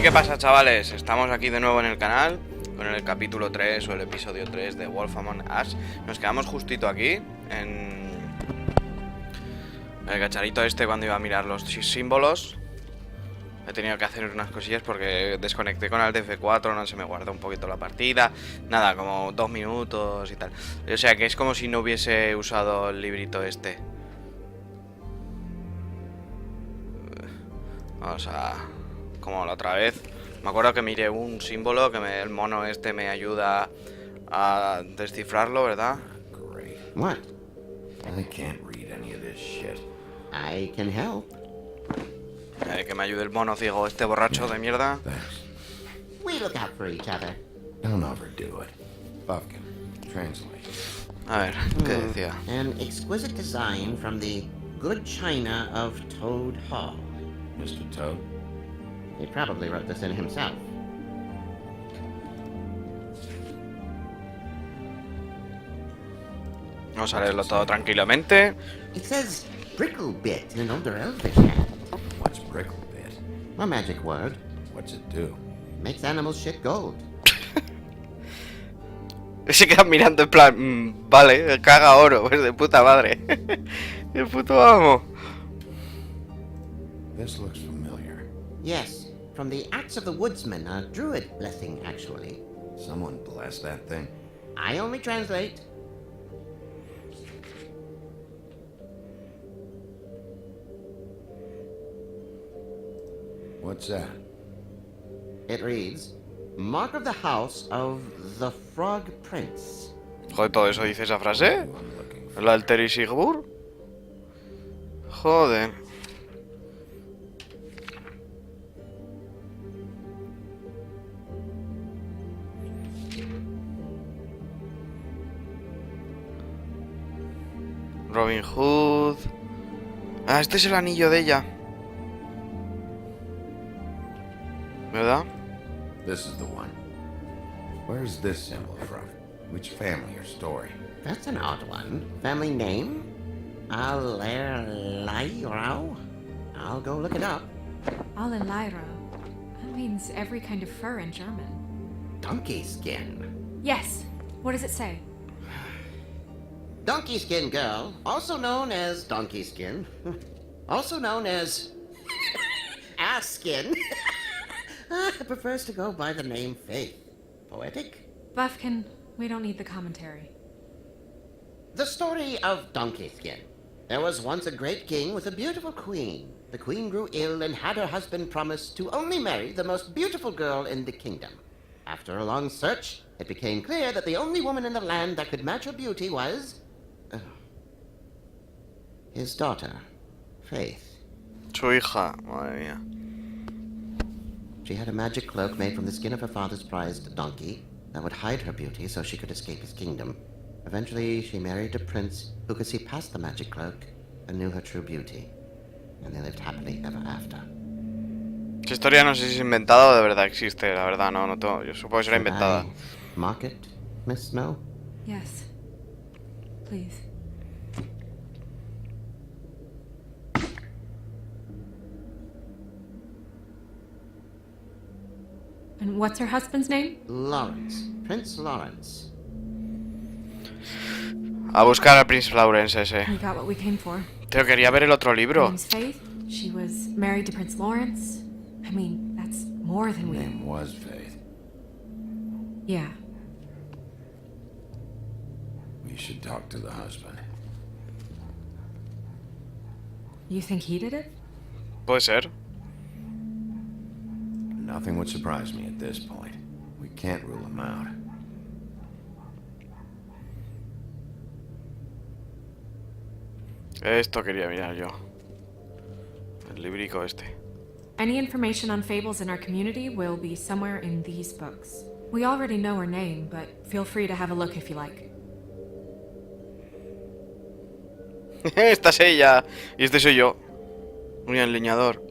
¿qué pasa, chavales? Estamos aquí de nuevo en el canal con el capítulo 3 o el episodio 3 de Wolf Among Us. Nos quedamos justito aquí en el cacharrito este cuando iba a mirar los símbolos. He tenido que hacer unas cosillas porque desconecté con el DF4, no se me guardó un poquito la partida. Nada, como 2 minutos y tal. O sea que es como si no hubiese usado el librito este. Vamos a... como la otra vez. Me acuerdo que miré un símbolo que el mono este me ayuda a descifrarlo, ¿verdad? What? I can't read any of this shit. I can help. Que me ayude el mono ciego, este borracho de mierda. Thanks. We look out for each other. Don't overdo it. Buffkin, translate. A ver, ¿qué decía? An exquisite design from the good china of Toad Hall. Mr. Toad? He probably wrote this in himself. Vamos a leerlo todo tranquilamente. It says Bricklebit in an older Elvish hand. What's Bricklebit? A magic word. What's it do? Makes animals shit gold. Se quedan mirando en plan, vale, caga oro, pues de puta madre. El puto amo. This looks familiar. Yes, from the Axe of the Woodsman, a druid blessing, actually. Someone bless that thing. I only translate. What's that? It reads, Mark of the House of the Frog Prince. Joder, ¿todo eso dice esa frase? I'm looking for. ¿El Alter y Sigbur? Joder. Robin Hood. Ah, este es el anillo de ella. ¿Verdad? This is the one. Where's this symbol from? Which family or story? That's an odd one. Family name? Alerlairao? I'll go look it up. Alelaira. That means every kind of fur in German. Donkey skin. Yes. What does it say? Donkey skin girl, also known as donkey skin, also known as ass skin, prefers to go by the name Faith. Poetic? Buffkin, we don't need the commentary. The story of Donkey Skin. There was once a great king with a beautiful queen. The queen grew ill and had her husband promise to only marry the most beautiful girl in the kingdom. After a long search, it became clear that the only woman in the land that could match her beauty was... his daughter, Faith. Su hija, madre mía. She had a magic cloak made from the skin of her father's prized donkey that would hide her beauty so she could escape his kingdom. Eventually, she married a prince who could see past the magic cloak and knew her true beauty. And they lived happily ever after. Esta historia no sé si es inventada o de verdad existe, la verdad, no tengo, yo supongo que será inventada. Mark it, Miss Snow? Yes. Please. And what's her husband's name? Lawrence. Prince Lawrence. A buscar al Prince Lawrence ese. We got what we came for. Pero quería ver el otro Her libro. name's Faith. She was married to Prince Lawrence. I mean, that's more than we... Name was Faith. Yeah. We should talk to the husband. You think he did it? Puede ser. Nothing would surprise me at this point. We can't rule him out. Esto quería mirar yo. El librico este. Any information on fables in our community will be somewhere in these books. We already know her name, but feel free to have a look if you like. Esta es ella. Y este soy yo. Un leñador.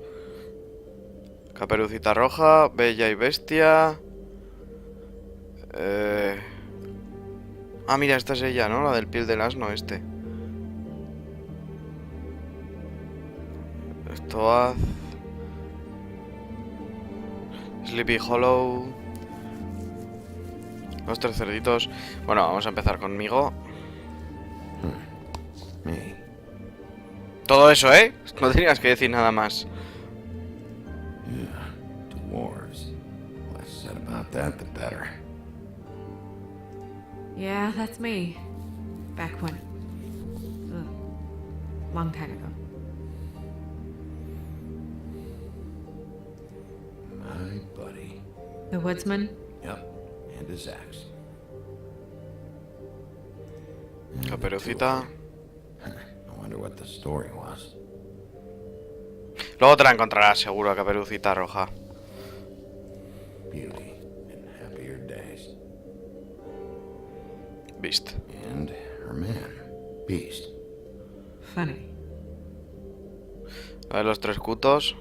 Caperucita roja, bella y bestia. Ah, mira, esta es ella, ¿no? La del piel del asno este. Esto haz... Sleepy Hollow. Los 3 cerditos. Bueno, vamos a empezar conmigo. Me. Todo eso, ¿eh? No tenías que decir nada más. Yeah, dwarves. Less said about that, the better. Yeah, that's me. Back when? Long time ago. My buddy. The woodsman? Yep, and his axe. Caperucita. I wonder what the story was. Luego te la encontrarás seguro, Caperucita Roja. Beauty in happier days. Beast. And her man, Beast. Funny. A ver los 3 cutos.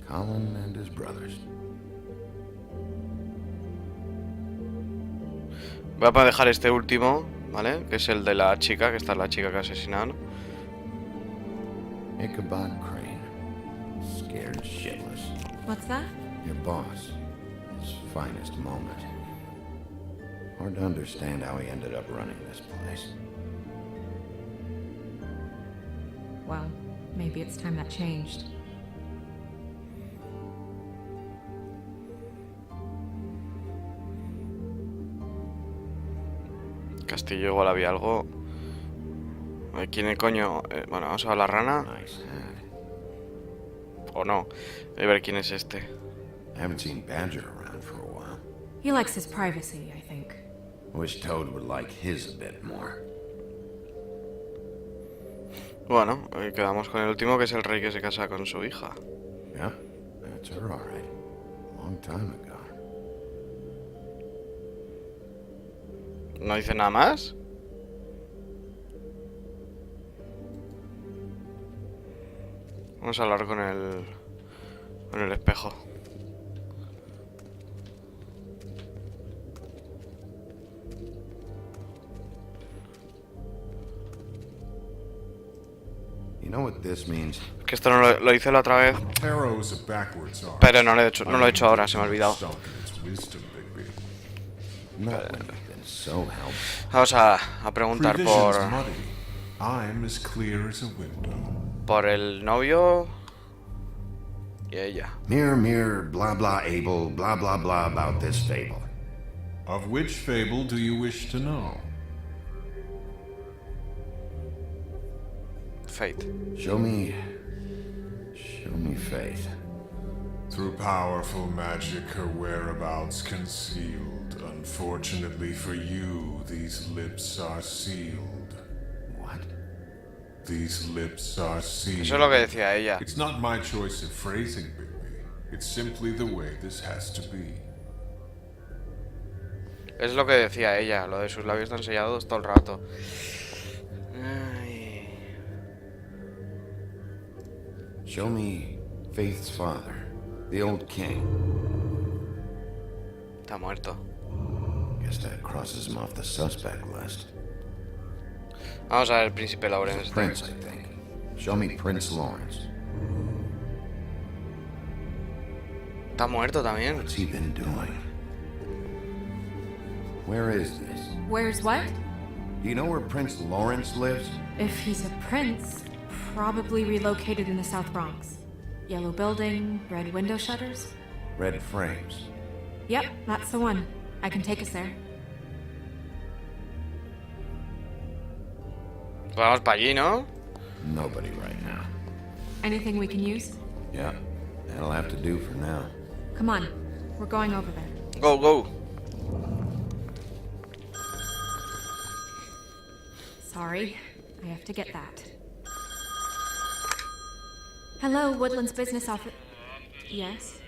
Colin and his brothers. Voy a dejar este último, ¿vale? Que es el de la chica, que esta es la chica que asesinaron. Ichabod Crane. Scared shitless. What's that? Your boss. His finest moment. Hard to understand how he ended up running this place. Well, maybe it's time that changed. Castillo igual había algo. ¿Quién coño? Bueno, vamos a ver la rana. Nice hat. O no. Voy a ver quién es este. I haven't seen Badger around for a while. He likes his privacy, I think. Wish Toad would like his a bit more. Bueno, quedamos con el último, que es el rey que se casa con su hija. Yeah, that's her all right. Long time ago. ¿No dice nada más? Vamos a hablar con el espejo. You know what this means? Que esto no lo hice la otra vez, Arrows are backwards art. pero no lo he hecho ahora, se me ha olvidado. Sunk in its wisdom, Bigby. Not when you've been so helpful. Vamos a preguntar Prevision's muddy. I'm as clear as a window. por el novio y ella. Mirror, mirror, blah blah able, blah blah blah about this fable. Of which fable do you wish to know? Fate. Show me faith. Through powerful magic, her whereabouts concealed. Unfortunately for you, these lips are sealed. What? These lips are sealed. Eso es lo que decía ella. It's not my choice of phrasing, Bigby. It's simply the way this has to be. Es lo que decía ella, lo de sus labios están sellados todo el rato. Ay. Show me Faith's father, the old king. Está muerto. Guess that crosses him off the suspect list. Vamos a ver el príncipe Lawrence. Prince, I think. Show me Prince Lawrence. Está muerto también. What's he been doing? Where is this? Where's what? Do you know where Prince Lawrence lives? If he's a prince, probably relocated in the South Bronx. Yellow building, red window shutters. Red frames. Yep, that's the one. I can take us there. Vamos para allí, ¿no? Nobody right now. Anything we can use? Yeah, that'll have to do for now. Come on, we're going over there. Go, go. Sorry, I have to get that. Hello, Woodland's business office. Yes,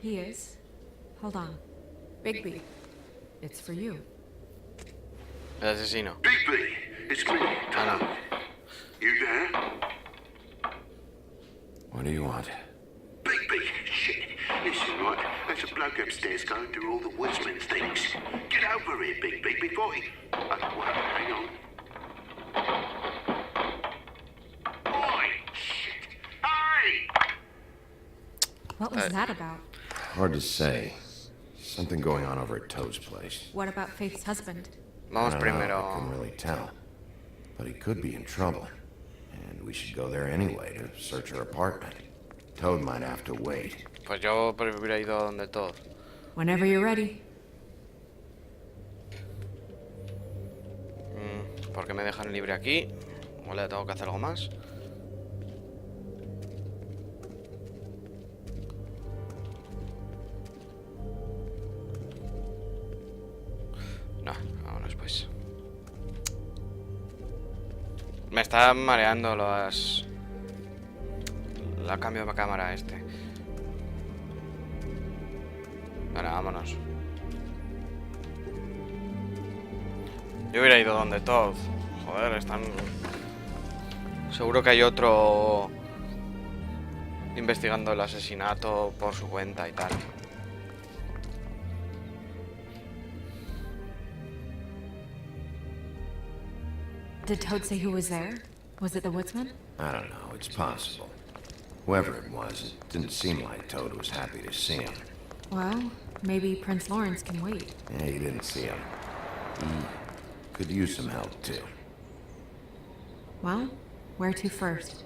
He is. Hold on. Bigby, it's for you. El asesino. Bigby, it's me, Ah, Tom. no. You there? What do you want? Bigby, shit. Listen, right, there's a bloke upstairs going through all the woodsman's things. Get over here, Bigby, before he... well, hang on. Oi, shit. Hey! What was that about? Hard to say. Something going on over at Toad's place. What about Faith's husband? Vamos I couldn't primero. really tell. But he could be in trouble. And we should go there anyway to search her apartment. Toad might have to wait. Pues yo hubiera ido donde todos. Whenever you're ready. ¿Por qué me dejan libre aquí? ¿O le tengo que hacer algo más? No, vámonos pues. Me está mareando las... La cambio de cámara este. Vale, vámonos. Yo hubiera ido donde todos. Joder, están... Seguro que hay otro... Investigando el asesinato por su cuenta y tal. Did Toad say who was there? Was it the woodsman? I don't know, it's possible. Whoever it was, it didn't seem like Toad was happy to see him. Well, maybe Prince Lawrence can wait. Yeah, he didn't see him. He could use some help, too. Well, where to first?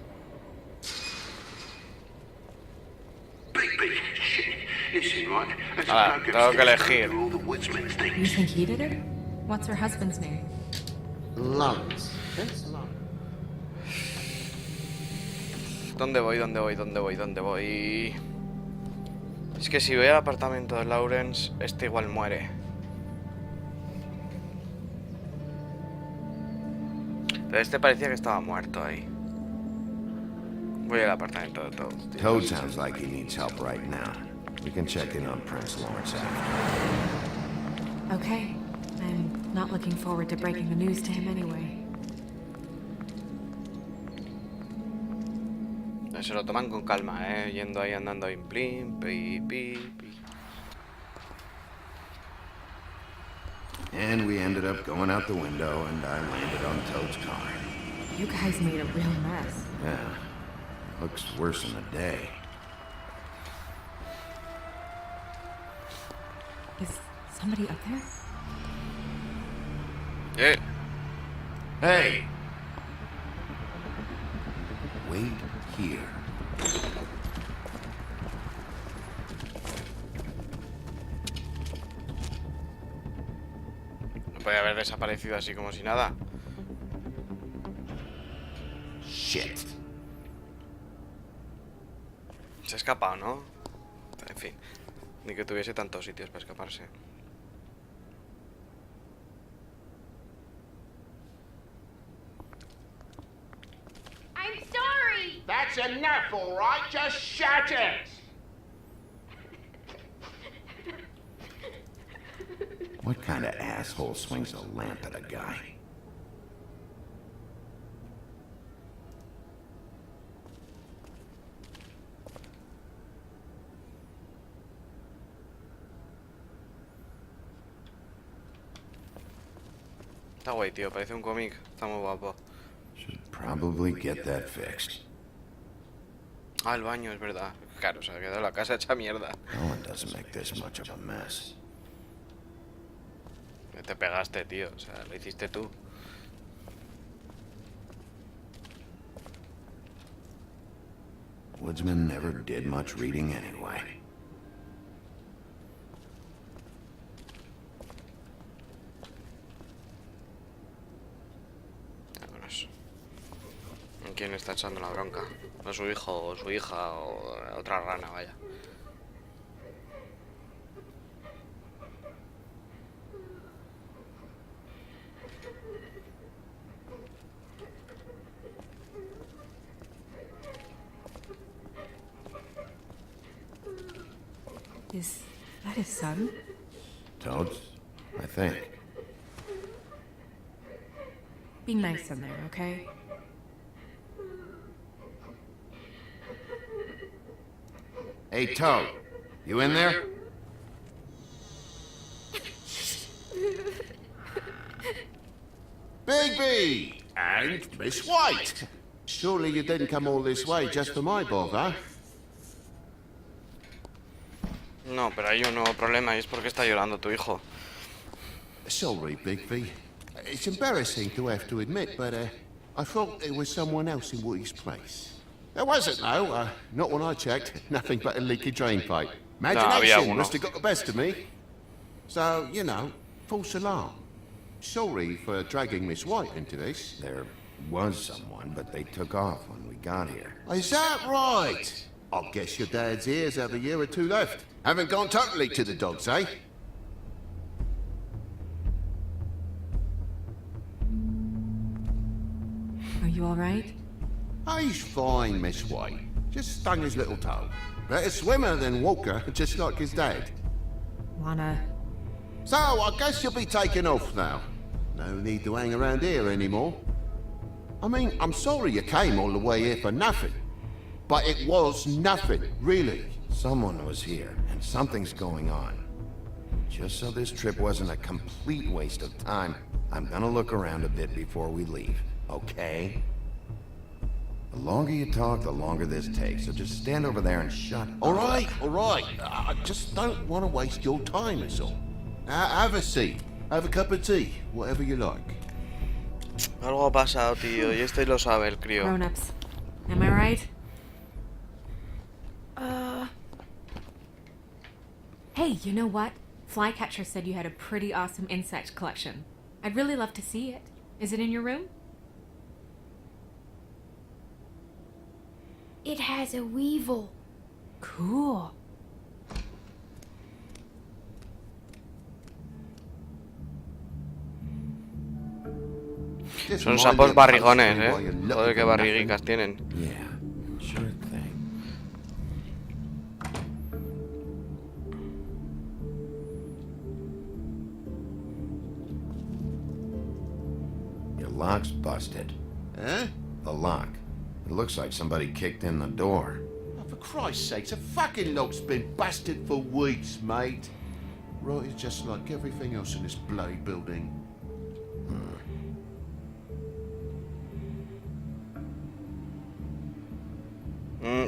Big shit. Listen, right? There's Ah, a bloke tengo que upstairs elegir. going through all the woodsman's You things. think he did it? What's her husband's name? Lawrence. Prince Lawrence. ¿Dónde voy? ¿Dónde voy? ¿Dónde voy? ¿Dónde voy? Es que si voy al apartamento de Lawrence, este igual muere. Pero este parecía que estaba muerto ahí. Voy al apartamento de Toad. Toad sounds like he needs help right now. We can check in on Prince Lawrence after. Okay. I'm not looking forward to breaking the news to him anyway. Se lo toman con calma, yendo ahí, andando ahí, plin, pi, pi, pi. And we ended up going out the window, and I landed on Toad's car. You guys made a real mess. Yeah, looks worse than a day. Is somebody up there? Hey! Wait here. No puede haber desaparecido así como si nada. Shit. Se ha escapado, ¿no? En fin, ni que tuviese tantos sitios para escaparse. I'm sorry! That's enough, all right? Just shut it! What kind of asshole swings a lamp at a guy? Está guay, tío, parece un cómic. Está muy guapo. Should probably get that fixed. Ah, el baño, es verdad. Claro, se ha quedado la casa hecha mierda. No one doesn't make this much of a mess. Te pegaste, tío. O sea, lo hiciste tú. Woodsman never did much reading anyway. Vámonos. ¿Quién está echando la bronca? No su hijo o su hija o otra rana, vaya. Is that his son? Toads? I think. Be nice in there, okay? Hey, Toad. You in there? Bigby! And Miss White! Surely you didn't come all this way just for my bother? No, pero hay un nuevo problema y es porque está llorando tu hijo. Sorry, Bigby. It's embarrassing to have to admit, but I thought there was someone else in Woody's place. There wasn't, though. Not when I checked. Nothing but a leaky drain pipe. Imagination must have got the best of me. So, you know, false alarm. Sorry for dragging Miss White into this. There was someone, but they took off when we got here. Is that right? I guess your dad's ears have a year or two left. Haven't gone totally to the dogs, eh? Are you alright? He's fine, Miss White. Just stung his little toe. Better swimmer than walker, just like his dad. Wanna... So, I guess you'll be taking off now. No need to hang around here anymore. I mean, I'm sorry you came all the way here for nothing. But it was nothing, really. Someone was here, and something's going on. Just so this trip wasn't a complete waste of time, I'm gonna look around a bit before we leave, okay? The longer you talk, the longer this takes, so just stand over there and shut up. All right. I just don't want to waste your time, is all. Have a seat. Have a cup of tea. Whatever you like. Algo ha pasado, tío, y lo sabe el crío. Grown-ups. Am I right? Hey, you know what? Flycatcher said you had a pretty awesome insect collection. I'd really love to see it. Is it in your room? It has a weevil. Cool. Son sapos barrigones, Joder, qué barriguicas tienen. Yeah, sure thing. Your lock's busted. Eh? The lock. It looks like somebody kicked in the door. Oh, for Christ's sakes, a fucking lock's been busted for weeks, mate. Right, it's just like everything else in this bloody building.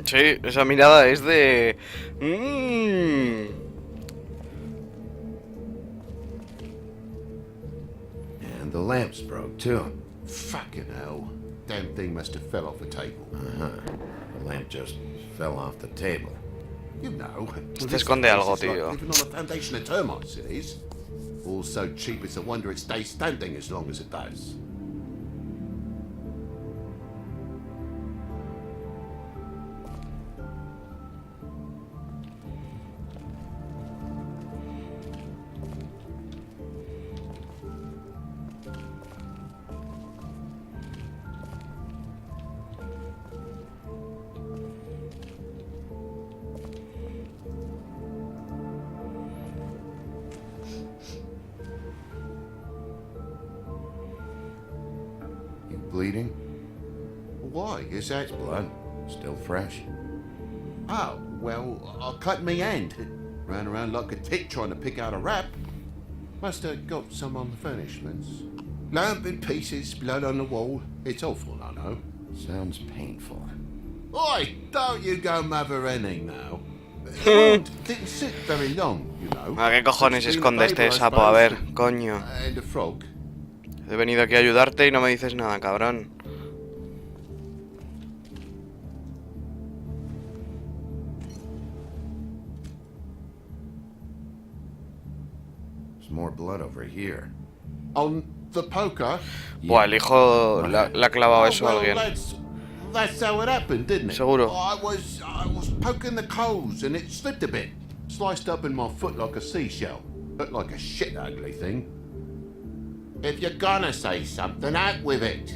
Sí, esa mirada es de... And the lamp's broke, too. Fucking hell. Damn thing must have fell off the table. Uh-huh. The lamp just fell off the table. You know. Este esconde algo, tío. Living on a foundation of termites, it is. All so cheap, it's a wonder it stays standing as long as it does. Bleeding? Why? Is that... Blood. Still fresh. Oh, well, I cut me hand. Ran around like a tick trying to pick out a wrap. Must have got some on the furnishments. Lamp in pieces, blood on the wall. It's awful, I know. Sounds painful. Oi, don't you go mother-henning now. Didn't sit very long, you know. ¿A qué cojones esconde este sapo? A ver, coño. And a frog. He venido aquí a ayudarte y no me dices nada, cabrón. There's more blood over here. On the poker? Buah, el hijo le ha clavado eso a alguien. That's how it happened, didn't it? Seguro. I was poking the coals and it slipped a bit. Sliced up in my foot like a seashell. Looked like a shit ugly thing. If you're gonna say something, out with it.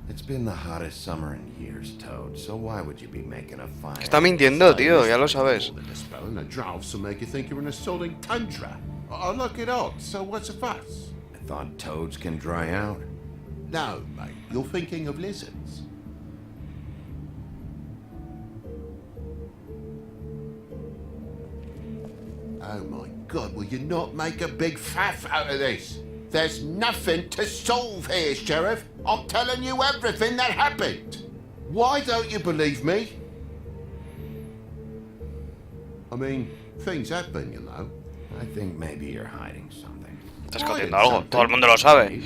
It's been the hottest summer in years, Toad, so why would you be making a fire? Está mintiendo, tío, ya lo sabes. The spell and the drafts will make you think you're in a sodding tundra. I look it odd, so what's the fuss? I thought toads can dry out. No, mate, you're thinking of lizards. Oh my God, will you not make a big faff out of this? There's nothing to solve here, Sheriff. I'm telling you everything that happened. Why don't you believe me? I mean, things happen, you know. I think maybe you're hiding something. Estás escondiendo algo. Todo el mundo lo sabe.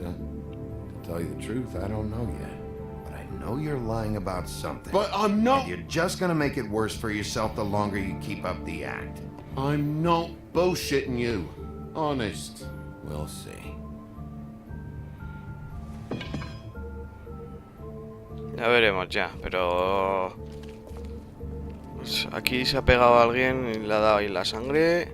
To tell you the truth, I don't know yet. But I know you're lying about something. But I'm not. And you're just gonna make it worse for yourself the longer you keep up the act. I'm not bullshitting you. Honest. We'll see. Ya veremos ya, pero... Pues aquí se ha pegado a alguien y le ha dado ahí la sangre.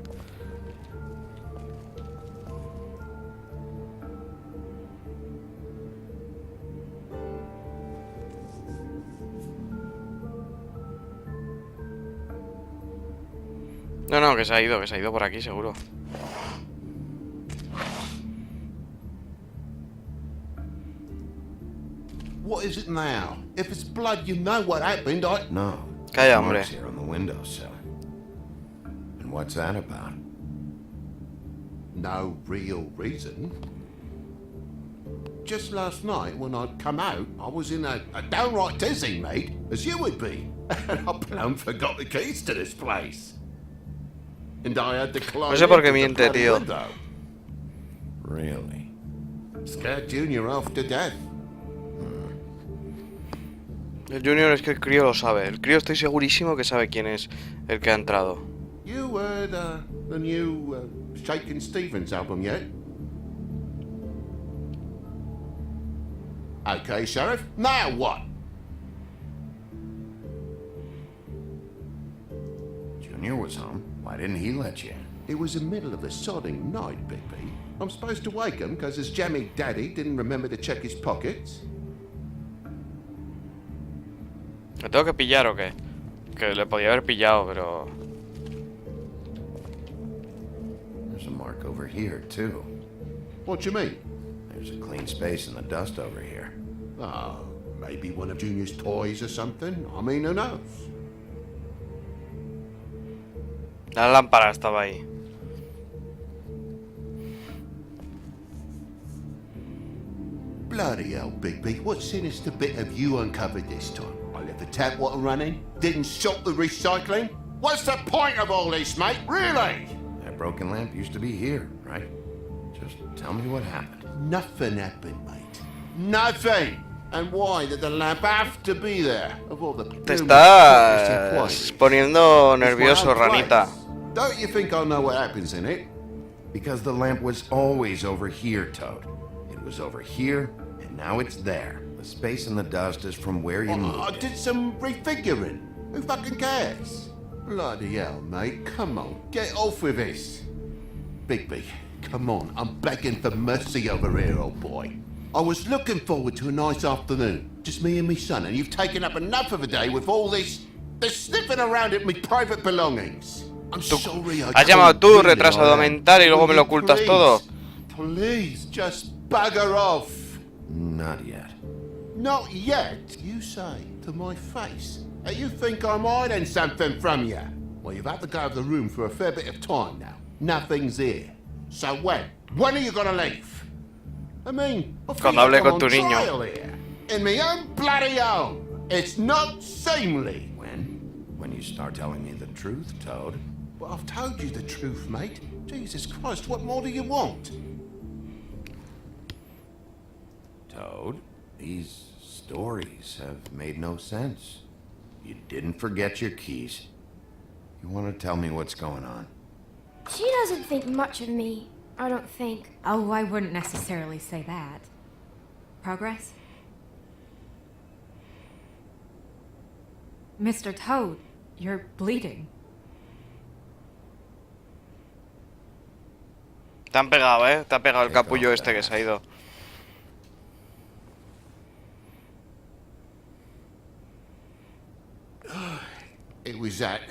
No, que se ha ido por aquí seguro. What is it now? If it's blood, you know what happened. No. Calla, hombre. Mark's here on the windowsill. And what's that about? No real reason. Just last night, when I'd come out, I was in a downright dizzy, mate, as you would be. And I plumb forgot the keys to this place. And I had to climb No sé por qué into the miente, bloody tío. window. Really? Scared Junior off to death. El Junior es que el crío lo sabe. El crío estoy segurísimo que sabe quién es el que ha entrado. You heard the new Shakin' Stevens album yet? Okay, Sheriff. Now what? Junior was home. Why didn't he let you in? It was the middle of the sodding night, Bigby. I'm supposed to wake him because his jammy daddy didn't remember to check his pockets. ¿Le tengo que pillar o qué? Que le podía haber pillado, pero... There's a mark over here, too. What do you mean? There's a clean space in the dust over here. Oh, maybe one of Junior's toys or something. I mean, who knows? La lámpara estaba ahí. Bloody hell, Bigby. What sinister bit have you uncovered this time? I left the tap water running, didn't stop the recycling. What's the point of all this, mate? Really? That broken lamp used to be here, right? Just tell me what happened. Nothing happened, mate. Nothing! And why did the lamp have to be there? Of all the Te estás poniendo nervioso, ranita. Don't you think I know what happens in it? Because the lamp was always over here, Toad. It was over here, and now it's there. The space in the dust is from where you moved I it. did some refiguring. Who fucking cares? Bloody hell, mate. Come on, get off with this. Bigby, come on. I'm begging for mercy over here, old boy. I was looking forward to a nice afternoon. Just me and me son, and you've taken up enough of a day with all this sniffing around at me private belongings. I'm sorry I Has llamado tú, can't retrasado really, mental, y luego me lo ocultas please, todo. Please, just bugger off. Not yet. Not yet, you say, to my face. You think I'm hiding something from you? Well, you've had to go out of the room for a fair bit of time now. Nothing's here. So when? When are you gonna leave? I mean, I feel Cuando hable like I'm con tu on niño. trial here. In my own bloody home. It's not seemly. When you start telling me the truth, Toad. But I've told you the truth, mate. Jesus Christ, what more do you want? Toad, these stories have made no sense. You didn't forget your keys. You want to tell me what's going on? She doesn't think much of me, I don't think. Oh, I wouldn't necessarily say that. Progress? Mr. Toad, you're bleeding. Te han pegado, Te ha pegado el capullo este que se ha ido. It was that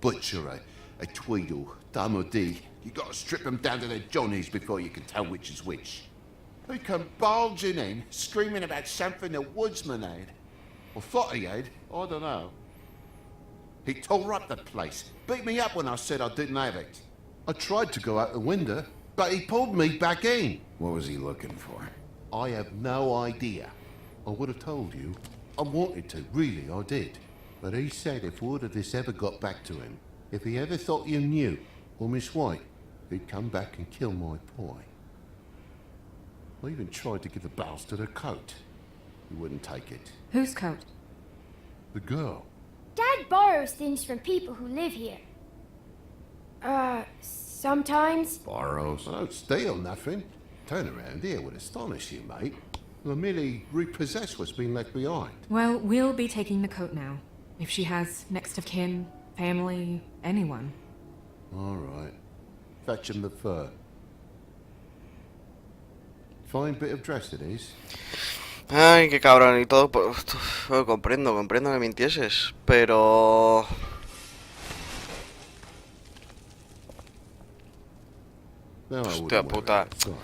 butcher, a Tweedle, Damo D. You gotta strip them down to their johnnies before you can tell which is which. They come barging in, screaming about something the woodsman had. Or thought he had, I don't know. He tore up the place, beat me up when I said I didn't have it. I tried to go out the window, but he pulled me back in. What was he looking for? I have no idea. I would have told you. I wanted to, really, I did. But he said if word of this ever got back to him, if he ever thought you knew, or Miss White, he'd come back and kill my boy. I even tried to give the bastard a coat. He wouldn't take it. Whose coat? The girl. Dad borrows things from people who live here. Sometimes. Borrows? I don't steal nothing. Turn around here would astonish you, mate. I'll merely repossess what's been left behind. Well, we'll be taking the coat now. If she has next of kin, family, anyone. All right. Fetch him the fur. Fine bit of dress it is. Ay, qué cabrón y todo. Bueno, comprendo que mintieses, pero... No, I Hostia wouldn't wear puta. it. Fine.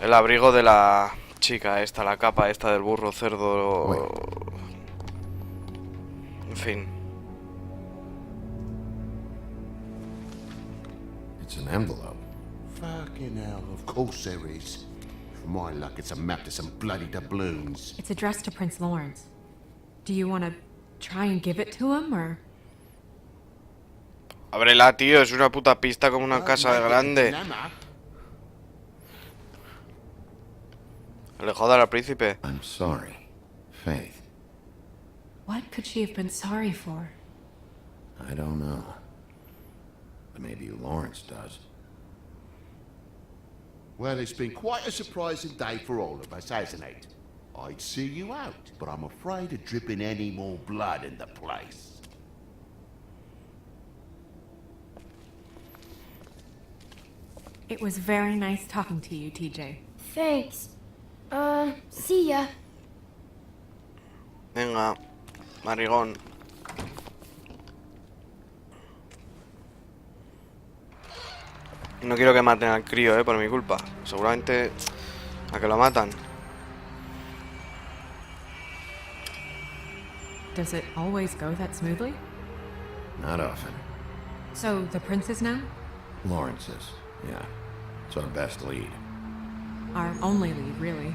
El abrigo de la chica esta, la capa esta del burro cerdo... En fin. It's an envelope. Fucking hell, of course there is. For my luck, it's a map to some bloody doubloons. It's addressed to Prince Lawrence. Do you want to try and give it to him, or...? Ábrela, tío, es una puta pista como una casa grande. Le joda al príncipe. I'm sorry, Faith. What could she have been sorry for? I don't know. But maybe Lawrence does. Well, it's been quite a surprising day for all of us, hasn't it? I'd see you out, but I'm afraid of dripping any more blood in the place. It was very nice talking to you, TJ. Thanks. See ya. Venga, marigón. No quiero que maten al crío, por mi culpa. Seguramente a que lo matan. Does it always go that smoothly? Not often. So, the princes now? Lawrence is, yeah. It's our best lead. Our only lead, really.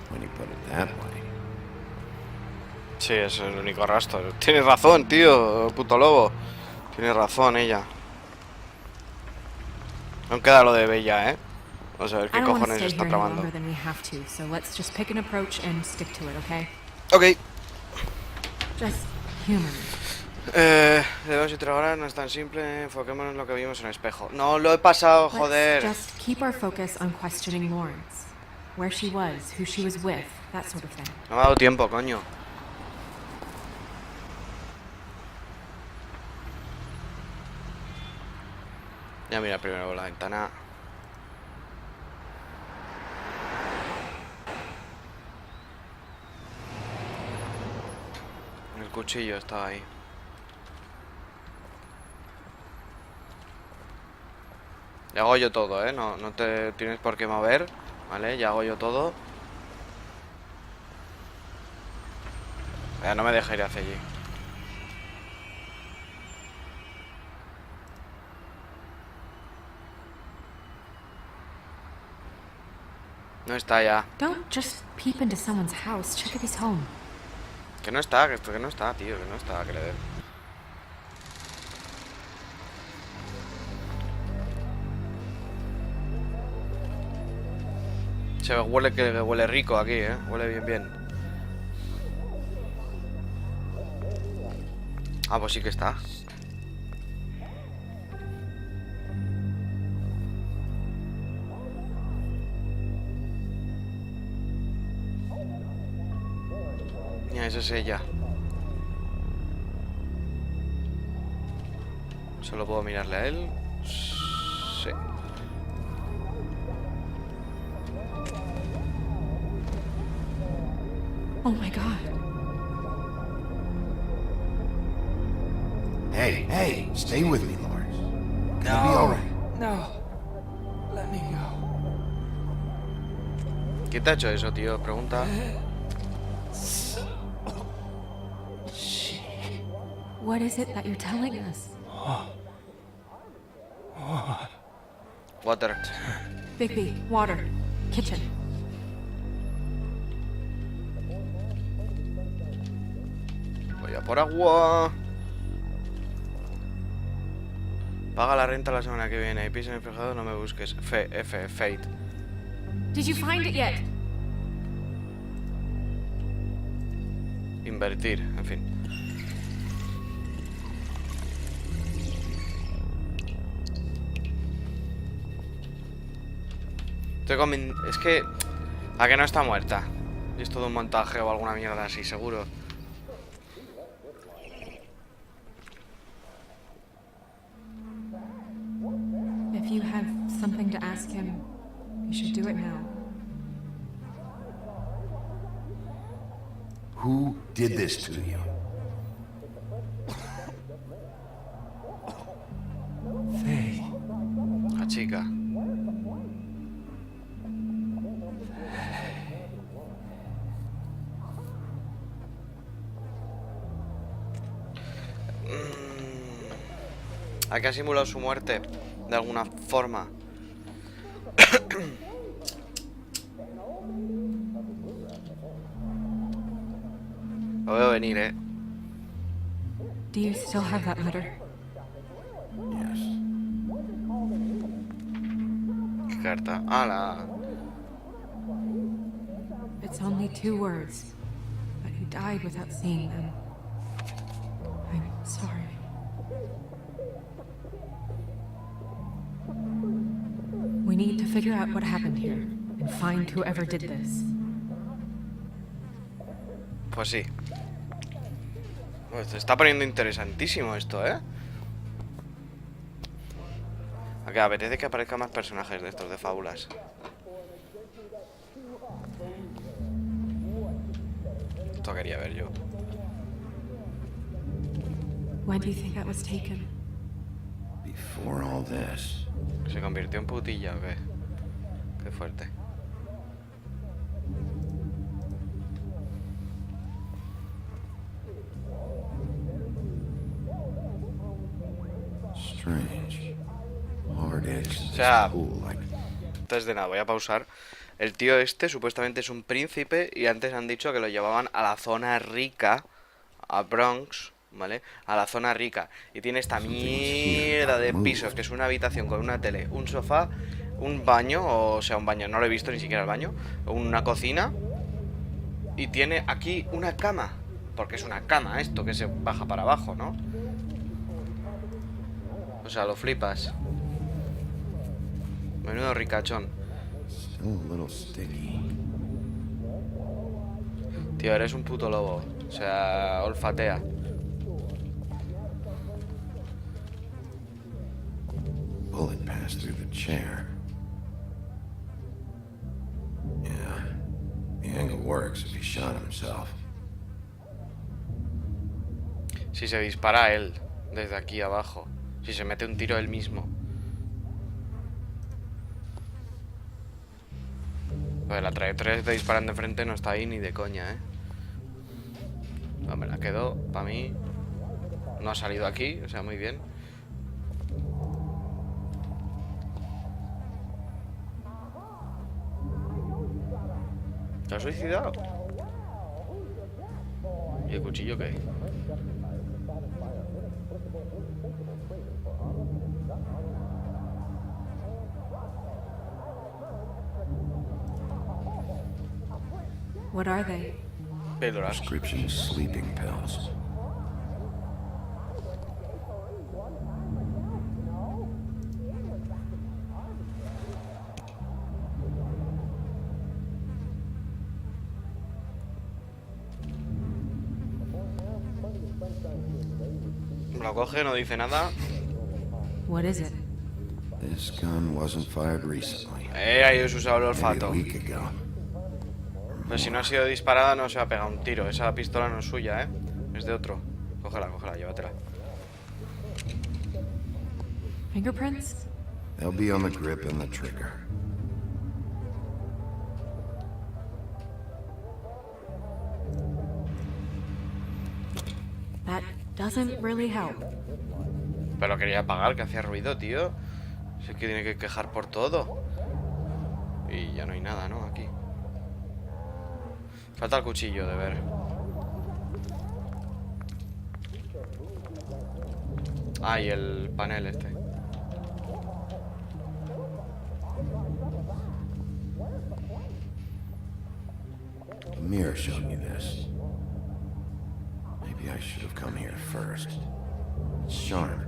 When you put it that way. Sí, es el único rastro. Tienes razón, tío, puto lobo. Tienes razón ella. Aún queda lo de Bella, Vamos a ver I qué don't want to cojones stay está here any tramando. longer than we have to, so let's just pick an approach and stick to it, okay? Ok. Just human. Debemos interrogar, no es tan simple. Enfoquémonos en lo que vimos en el espejo. No, lo he pasado, joder. Let's just keep our focus on questioning Lawrence. Where she was, who she was with, that sort of thing. No me ha dado tiempo, coño. Ya mira primero por la ventana. El cuchillo estaba ahí. Ya hago yo todo, no te tienes por qué mover, ¿vale? Ya hago yo todo. Ya no me deja ir hacia allí. No está ya. Don't just peep into someone's house. Check if he's home. Que no está, que no está, tío, que no está, que le dé. Se huele que huele rico aquí, huele bien, bien. Ah, pues sí que está. Mira, esa es ella. Solo puedo mirarle a él. Sí. Oh my god. Hey, stay with me, Lawrence. It'll be all right. No. Let me go. ¿Quién te ha hecho eso, tío? Pregunta. What is it that you're telling us? Water. Bigby, water, kitchen. Voy a a por agua. Paga la renta la semana que viene. Y piso en el fijado, no me busques. Fate. Did you find it yet? Invertir, en fin. Es que... ¿A que no está muerta? Y es todo un montaje o alguna mierda así, seguro. If you have something to ask him, you should do it now. Who did this to you? Faye. La chica. ¿A que ha simulado su muerte? De alguna forma. Lo veo venir, Do you still have that letter? Yes. ¿Qué carta? ¡Hala! It's only 2 words, but he died without seeing them. I'm sorry. We need to figure out what happened here and find whoever did this. Pues sí. Pues se está poniendo interesantísimo esto, ¿eh? A que apetece que aparezcan más personajes de estos de fábulas. Esto quería ver yo. When do you think that was taken? Before all this. ¿Se convirtió en putilla o qué? Qué fuerte. Strange. Hard edge. O sea, antes de nada voy a pausar. El tío este supuestamente es un príncipe y antes han dicho que lo llevaban a la zona rica, a Bronx, ¿vale? A la zona rica. Y tiene esta mierda de pisos, que es una habitación con una tele, un sofá, un baño, o sea, un baño, no lo he visto ni siquiera el baño, una cocina. Y tiene aquí una cama, porque es una cama esto, que se baja para abajo, ¿no? O sea, lo flipas. Menudo ricachón. Tío, eres un puto lobo. O sea, olfatea. Bullet passed through the chair. Yeah. The angle works if he shot himself. Si se dispara él desde aquí abajo. Si se mete un tiro él mismo. Pues la trayectoria que está disparando enfrente no está ahí ni de coña, ¿eh? No, me la quedo, para mí. No ha salido aquí, o sea, muy bien. ¿Te has suicidado? ¿Y el cuchillo qué? What are they? Píldoras. Prescription sleeping pills. Lo coge, no dice nada. What is it? This gun wasn't fired recently. Ahí os usado el Maybe a olfato. week ago. Pero si no ha sido disparada no se ha pegado un tiro. Esa pistola no es suya, ¿eh? Es de otro. Cógela, cógela, llévatela. Fingerprints? They'll be on the grip and the trigger. That doesn't really help. Pero quería apagar, que hacía ruido, tío. Si es que tiene que quejar por todo. Y ya no hay nada, ¿no? Aquí. Falta el cuchillo de ver. Ah, y el panel este. The mirror showed me this. Maybe I should have come here first. It's sharp,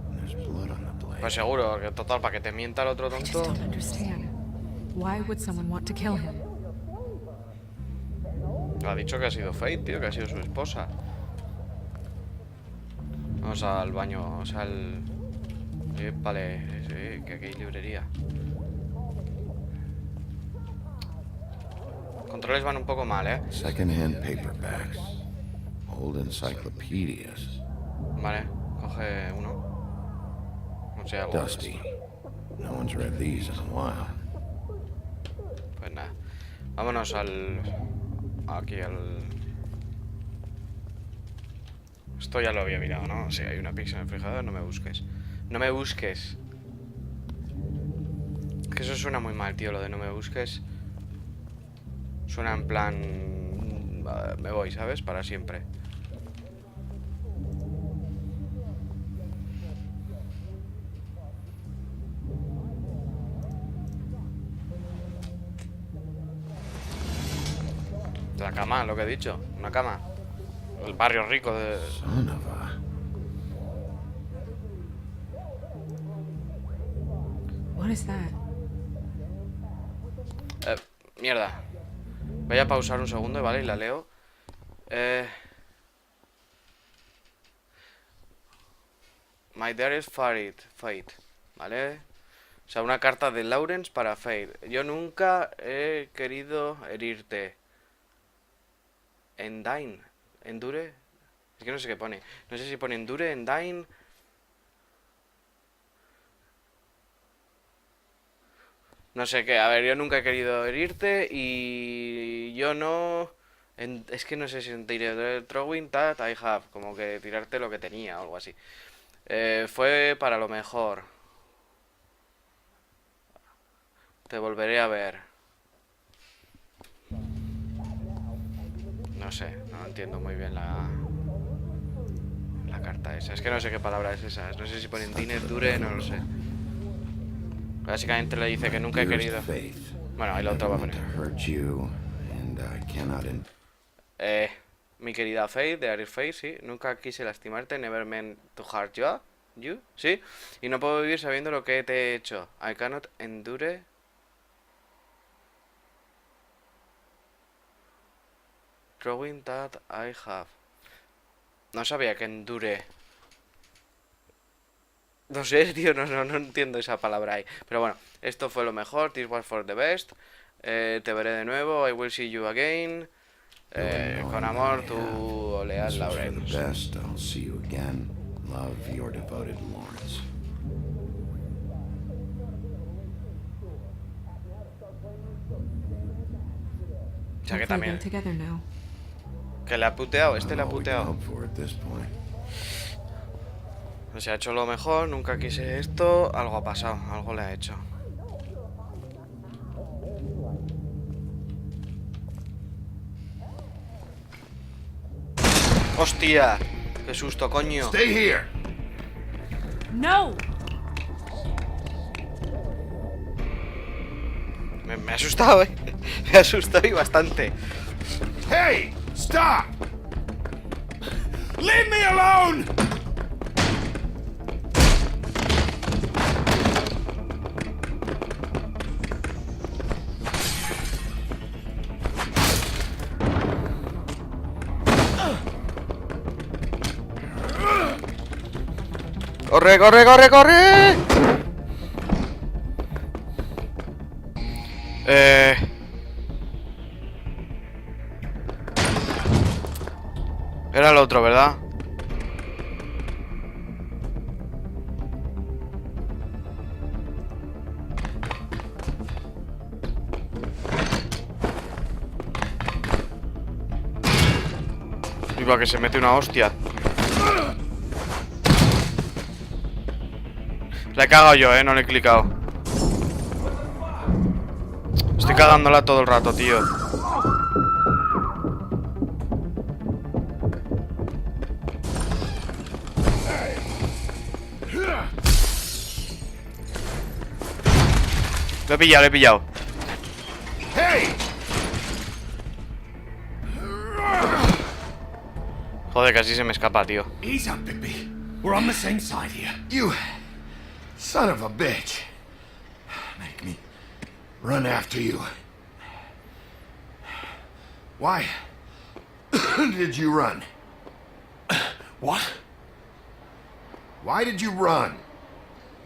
and there's blood on the blade. Pues seguro, que total, para que te mienta el otro I just tonto. don't understand. Why would someone want to kill him? Ha dicho que ha sido Fate, tío, que ha sido su esposa. Vamos al baño, o sea, al... vale, que aquí hay librería. Controles van un poco mal, ¿eh? Second-hand paperbacks. Old encyclopedias. Vale, coge uno. No sé, algo. Dusty. No one's read these in a while. Pues nada. Vámonos al... Aquí al... Esto ya lo había mirado, ¿no? Sí, hay una pizza en el refrigerador, no me busques. No me busques. Es que eso suena muy mal, tío, lo de no me busques. Suena en plan... me voy, ¿sabes? Para siempre. La cama, lo que he dicho. Una cama. El barrio rico de... Son of a... What is that? Mierda. Voy a pausar un segundo, ¿vale? Y la leo. My dearest Fate, ¿vale? O sea, una carta de Lawrence para Fate. Yo nunca he querido herirte. Endure. Es que no sé qué pone. No sé si pone endure, endine. No sé qué. A ver, yo nunca he querido herirte y yo no... Es que no sé si sentiré throwing that I have. Como que tirarte lo que tenía o algo así. Fue para lo mejor. Te volveré a ver. No sé, no entiendo muy bien la carta esa. Es que no sé qué palabra es esa. No sé si ponen Dine, Dure, no lo sé. Básicamente le dice que nunca he querido... Bueno, ahí lo otro va a poner. Mi querida Faith, de Aries Faith, sí. Nunca quise lastimarte, never meant to hurt you, sí. Y no puedo vivir sabiendo lo que te he hecho. I cannot endure... Drawing that I have. No sabía que endure. No sé, tío, no entiendo esa palabra ahí. Pero bueno, esto fue lo mejor. This was for the best. Te veré de nuevo. I will see you again. Con amor, tu Oleal Lawrence. I'll see you again. Love, your devoted Lawrence. O sea que Hopefully también... they're together now. Que le ha puteado, este le ha All we can puteado. hope for at this point. Se ha hecho lo mejor, nunca quise esto. Algo ha pasado, algo le ha hecho. ¡Hostia! ¡Qué susto, coño! Stay here. No! Me ha asustado, Me ha asustado y bastante. Hey, stop! Leave me alone! ¡Corre, corre, corre, corre! Era el otro, ¿verdad? Iba que se mete una hostia. La he cagado yo, no le he clicado. Estoy cagándola todo el rato, tío. Lo he pillado, lo he pillado. Hey! Joder, casi se me escapa, tío. Ease up, Bigby. We're on the same side here. You son of a bitch. Make me run after you. Why did you run? What? Why did you run?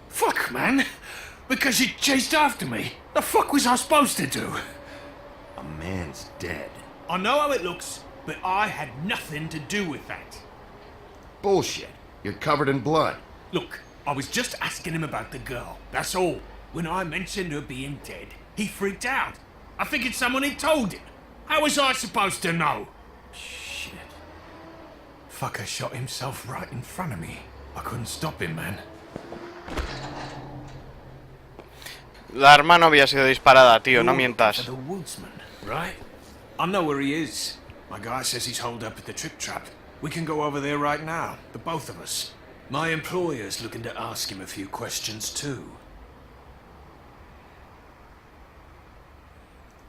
Fuck, man. Because you chased after me. The fuck was I supposed to do? A man's dead. I know how it looks, but I had nothing to do with that. Bullshit. You're covered in blood. Look, I was just asking him about the girl. That's all. When I mentioned her being dead, he freaked out. I figured someone had told him. How was I supposed to know? Shit. Fucker shot himself right in front of me. I couldn't stop him, man. La arma no había sido disparada, tío, no mientas. The woodsman, right? I know where he is. My guy says he's holed up at the trip trap. We can go over there right now, the both of us. My employer's looking to ask him a few questions too.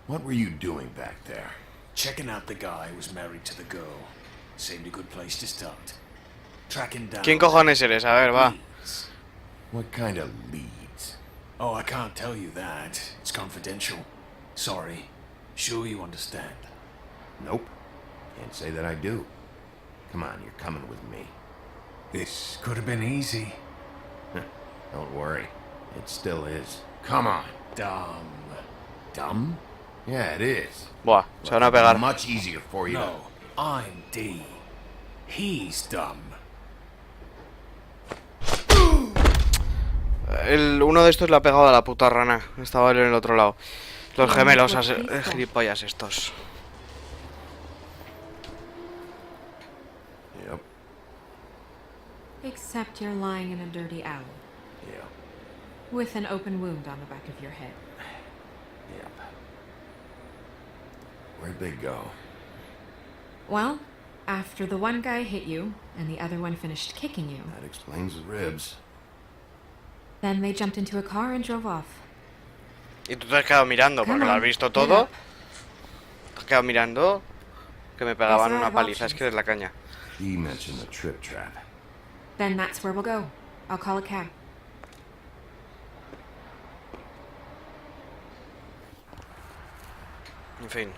What were you doing back there? Checking out the guy who was married to the girl. Seemed a good place to start. Tracking down... ¿Quién cojones eres? A ver, va. leads. What kind of leads? Oh, I can't tell you that. It's confidential. Sorry. Sure you understand. Nope. Can't say that I do. Come on, you're coming with me. This could have been easy. Don't worry. It still is. Come on. Dumb. Dumb? Yeah, it is. Buah, se van a pegar. Much easier for you. No, I'm D. He's dumb. Uno de estos le ha pegado a la puta rana. Estaba él en el otro lado. Los gemelos, gilipollas estos. Yep. Except you're lying in a dirty alley. Yep. With an open wound on the back of your head. Yep. Where'd they go? Well, after the one guy hit you, and the other one finished kicking you, That explains the ribs. then they jumped into a car and drove off. Y tú te has quedado mirando porque lo has visto todo. Te has quedado mirando que me pegaban una paliza. Es que eres la caña. He mentioned the trip trap. Then that's where we'll go. I'll call a cab. En fin.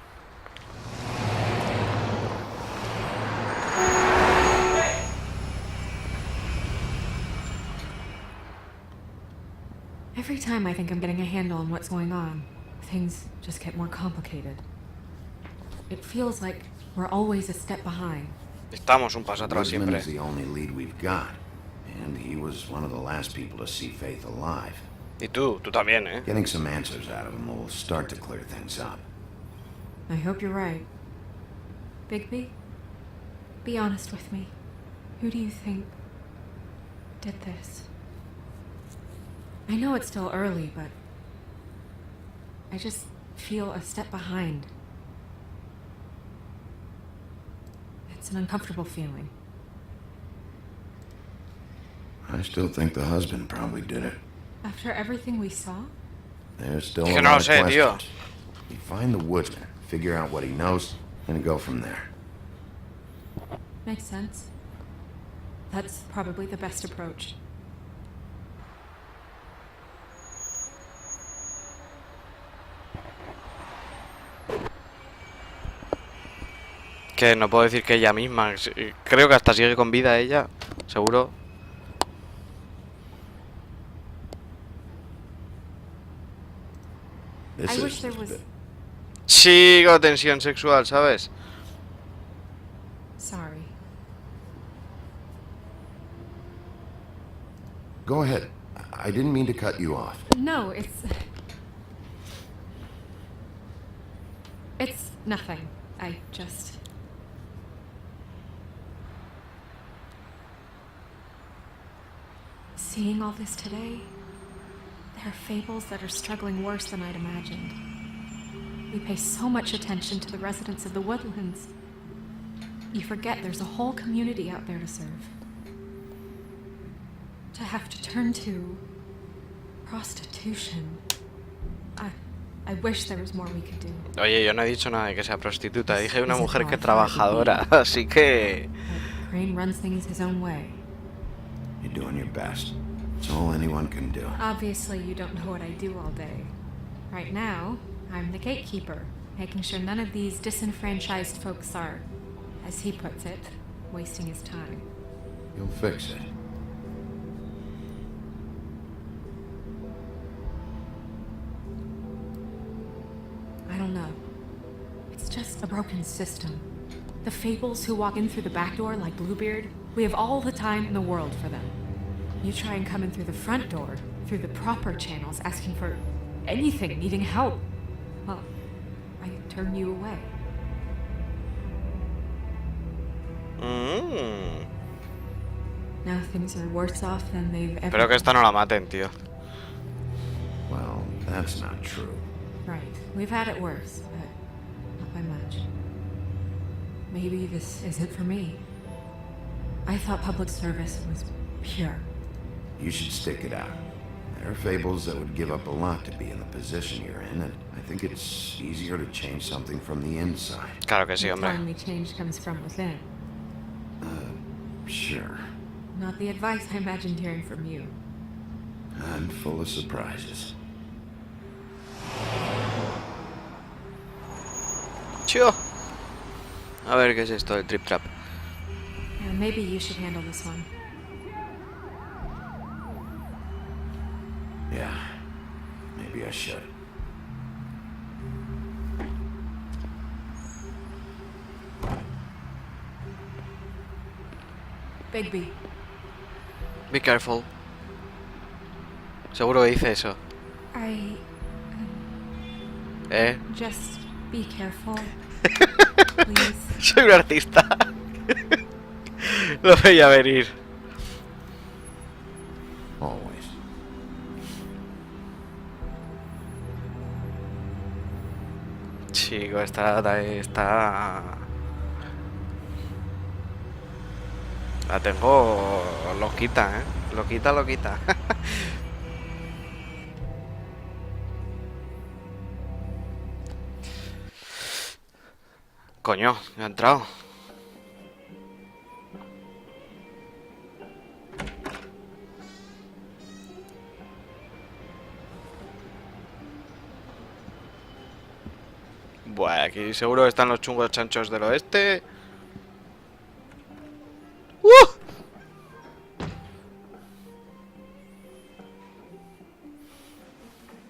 Every time I think I'm getting a handle on what's going on, things just get more complicated. It feels like we're always a step behind. Estamos un paso atrás Woodsman siempre. is the only lead we've got. And he was one of the last people to see Faith alive. Y tú también, ¿eh? Getting some answers out of him will start to clear things up. I hope you're right. Bigby, be honest with me. Who do you think did this? I know it's still early, but I just feel a step behind. It's an uncomfortable feeling. I still think the husband probably did it. After everything we saw? There's still Es a que no lot lo of sé, tío. questions. You find the woodsman, figure out what he knows, and go from there. Makes sense. That's probably the best approach. Que no puedo decir que ella misma. Creo que hasta sigue con vida ella. Seguro. This I wish is there was... Sigo tensión sexual, ¿sabes? Sorry. Go ahead. I didn't mean to cut you off. No, it's nothing. I just... Seeing all this today, there are fables that are struggling worse than I'd imagined. We pay so much attention to the residents of the woodlands. You forget there's a whole community out there to serve. To have to turn to prostitution I wish there was more we could do. Oye, yo no he dicho nada de que sea prostituta. Dije una mujer que trabajadora. Así que... But Crane runs things his own way. You're doing your best. It's all anyone can do. Obviously, you don't know what I do all day. Right now, I'm the gatekeeper, making sure none of these disenfranchised folks are, as he puts it, wasting his time. You'll fix it. I don't know. It's just a broken system. The fables who walk in through the back door like Bluebeard, we have all the time in the world for them. You try and come in through the front door, through the proper channels, asking for anything, needing help. Well, I turn you away. Now things are worse off than they've ever Espero que esta no la maten, tío. Well, that's not true. Right. We've had it worse, but not by much. Maybe this isn't for me. I thought public service was pure. You should stick it out. There are fables that would give up a lot to be in the position you're in, and I think it's easier to change something from the inside. Claro que sí, You're hombre. telling me change comes from within. Sure. Not the advice I imagined hearing from you. I'm full of surprises. Chío. A ver qué es esto del Trip Trap. Yeah, maybe you should handle this one. Yeah, maybe I should. Bigby. Be careful. Seguro que dice eso. Just be careful. Please. Soy un artista. Lo veía venir. Always. Chico, está... La tengo loquita, loquita. Coño, me ha entrado. Buah, aquí seguro están los chungos chanchos del oeste.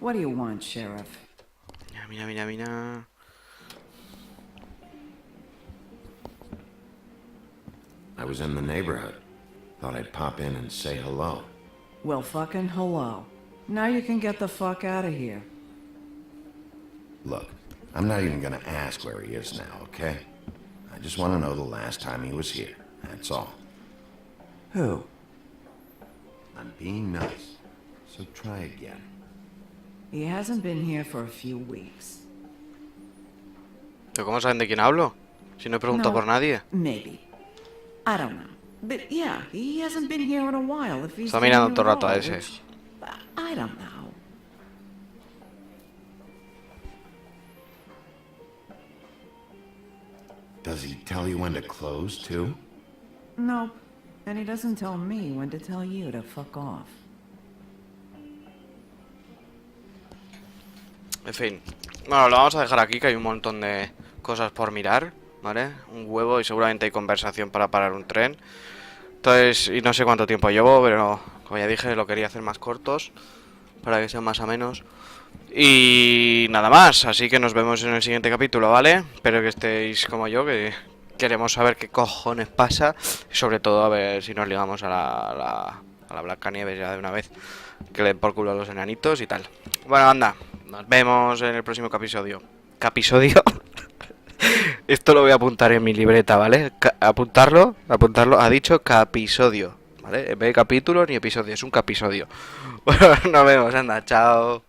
What do you want, Sheriff? Mira. I was in the neighborhood. Thought I'd pop in and say hello. Well, fucking hello. Now you can get the fuck out of here. Look, I'm not even gonna ask where he is now, okay? I just want to know the last time he was here. That's all. Who? I'm being nice. So try again. He hasn't been here for a few weeks. ¿Pero cómo saben de quién hablo? Si no he preguntado por nadie. Maybe. I don't know. But yeah, he hasn't been here in a while. If he's Está mirando been todo el here rato at a all, ese. which, I don't know. Does he tell you when to close, too? Nope. And he doesn't tell me when to tell you to fuck off. En fin. Bueno, lo vamos a dejar aquí, que hay un montón de cosas por mirar, ¿vale? Un huevo y seguramente hay conversación para parar un tren. Entonces, y no sé cuánto tiempo llevo, pero como ya dije, lo quería hacer más cortos para que sean más amenos. Y nada más, así que nos vemos en el siguiente capítulo, ¿vale? Espero que estéis como yo, que queremos saber qué cojones pasa. Y sobre todo a ver si nos ligamos a la Blancanieves ya de una vez. Que le den por culo a los enanitos y tal. Bueno, anda, nos vemos en el próximo episodio. ¿Capisodio? Esto lo voy a apuntar en mi libreta, ¿vale? Apuntarlo, ha dicho capisodio, ¿vale? En vez de capítulo ni episodio, es un capisodio. Bueno, nos vemos, anda, chao.